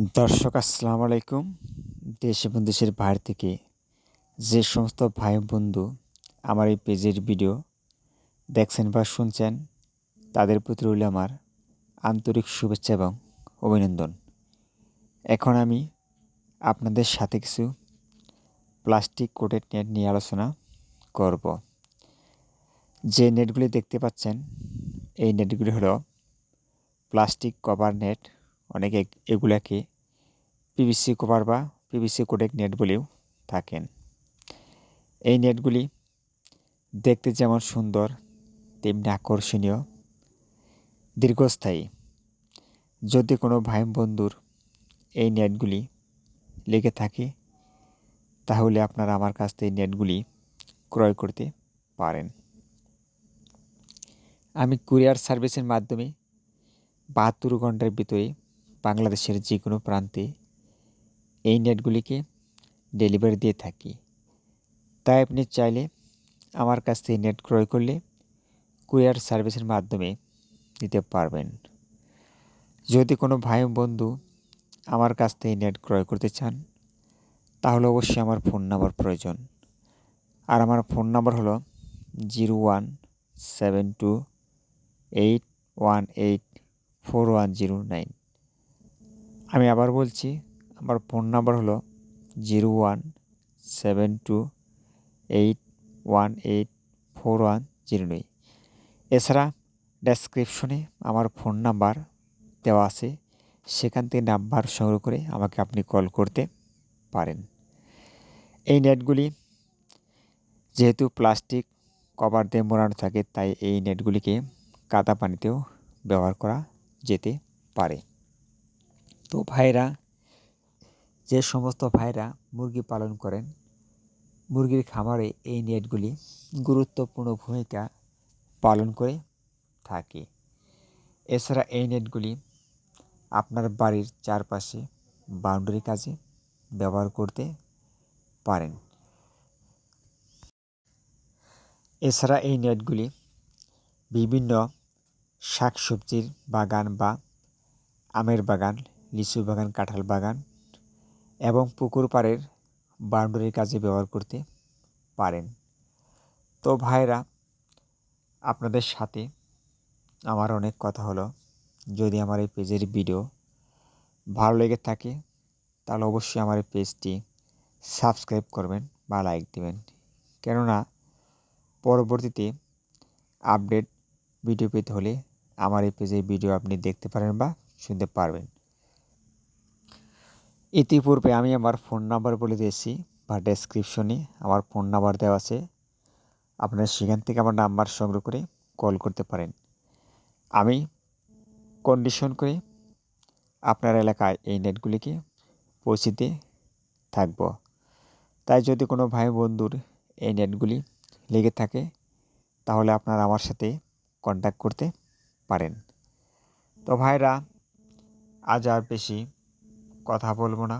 দর্শক আসসালামু আলাইকুম। দেশ এবং দেশের বাইরে থেকে যে সমস্ত ভাই বন্ধু আমার এই পেজের ভিডিও দেখছেন বা শুনছেন, তাদের প্রতি রইল আমার আন্তরিক শুভেচ্ছা এবং অভিনন্দন। এখন আমি আপনাদের সাথে কিছু প্লাস্টিক কোটেড নেট নিয়ে আলোচনা করব। যে নেটগুলি দেখতে পাচ্ছেন, এই নেটগুলি হলো প্লাস্টিক কভার নেট। অনেকে এগুলাকে পিভিসি কভার বা পিভিসি কোটেড নেট বলেও থাকেন। এই নেটগুলি দেখতে যেমন সুন্দর, তেমনি আকর্ষণীয়, দীর্ঘস্থায়ী। যদি কোনো ভাই বন্ধুর এই নেটগুলি লেগে থাকে, তাহলে আপনারা আমার কাছ থেকে এই নেটগুলি ক্রয় করতে পারেন। আমি কুরিয়ার সার্ভিসের মাধ্যমে 72 ঘন্টার ভিতরে বাংলাদেশের যে কোনো প্রান্তে এই নেটগুলিকে ডেলিভারি দিয়ে থাকি। তাই আপনি চাইলে আমার কাছ থেকে নেট ক্রয় করলে কুরিয়ার সার্ভিসের মাধ্যমে নিতে পারবেন। যদি কোনো ভাই বন্ধু আমার কাছ থেকে নেট ক্রয় করতে চান, তাহলে অবশ্যই আমার ফোন নাম্বার প্রয়োজন। আর আমার ফোন নাম্বার হলো 017281841009। আমি আবার বলছি, আমার ফোন নাম্বার হলো 017281841009। এছাড়া ডেসক্রিপশনে আমার ফোন নাম্বার দেওয়া আছে, সেখান থেকে নাম্বার সংগ্রহ করে আমাকে আপনি কল করতে পারেন। এই নেটগুলি যেহেতু প্লাস্টিক কভার দিয়ে মোড়ানো থাকে, তাই এই নেটগুলিকে কাদা পানিতেও ব্যবহার করা যেতে পারে। তো ভাইরা, যে সমস্ত ভাইরা মুরগি পালন করেন, মুরগির খামারে এই নেটগুলি গুরুত্বপূর্ণ ভূমিকা পালন করে থাকে। এছাড়া এই নেটগুলি আপনার বাড়ির চারপাশে বাউন্ডারি কাজে ব্যবহার করতে পারেন। এছাড়া এই নেটগুলি বিভিন্ন শাকসবজির বাগান বা আমের বাগান, লিচু বাগান, কাঁঠাল বাগান এবং পুকুর পাড়ের বাউন্ডারির কাজে ব্যবহার করতে পারেন। তো ভাইরা, আপনাদের সাথে আমার অনেক কথা হলো। যদি আমার এই পেজের ভিডিও ভালো লেগে থাকে, তাহলে অবশ্যই আমার এই পেজটি সাবস্ক্রাইব করবেন বা লাইক দিবেন। কেননা পরবর্তীতে আপডেট ভিডিও পেতে হলে আমার এই পেজের ভিডিও আপনি দেখতে পারেন বা শুনতে পারবেন। ইতিপূর্বে আমি আমার ফোন নাম্বার বলে দিয়েছি, বা ডেসক্রিপশনে আমার ফোন নাম্বার দেওয়া আছে। আপনারা সেখান থেকে আমার নাম্বার সংগ্রহ করে কল করতে পারেন। আমি কন্ডিশন করে আপনার এলাকায় এই নেটগুলিকে পৌঁছে দিয়ে থাকব। তাই যদি কোনো ভাই বন্ধুর এই নেটগুলি লেগে থাকে, তাহলে আপনারা আমার সাথে কন্ট্যাক্ট করতে পারেন। তো ভাইরা, আজ আর বেশি কথা বলবো না।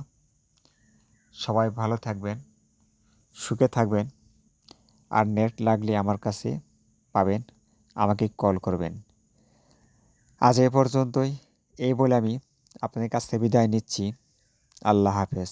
সবাই ভালো থাকবেন, সুখে থাকবেন। আর নেট লাগলে আমার কাছে পাবেন, আমাকে কল করবেন। আজ এ পর্যন্তই। এই বলে আমি আপনাদের কাছ থেকে বিদায় নিচ্ছি। আল্লাহ হাফেজ।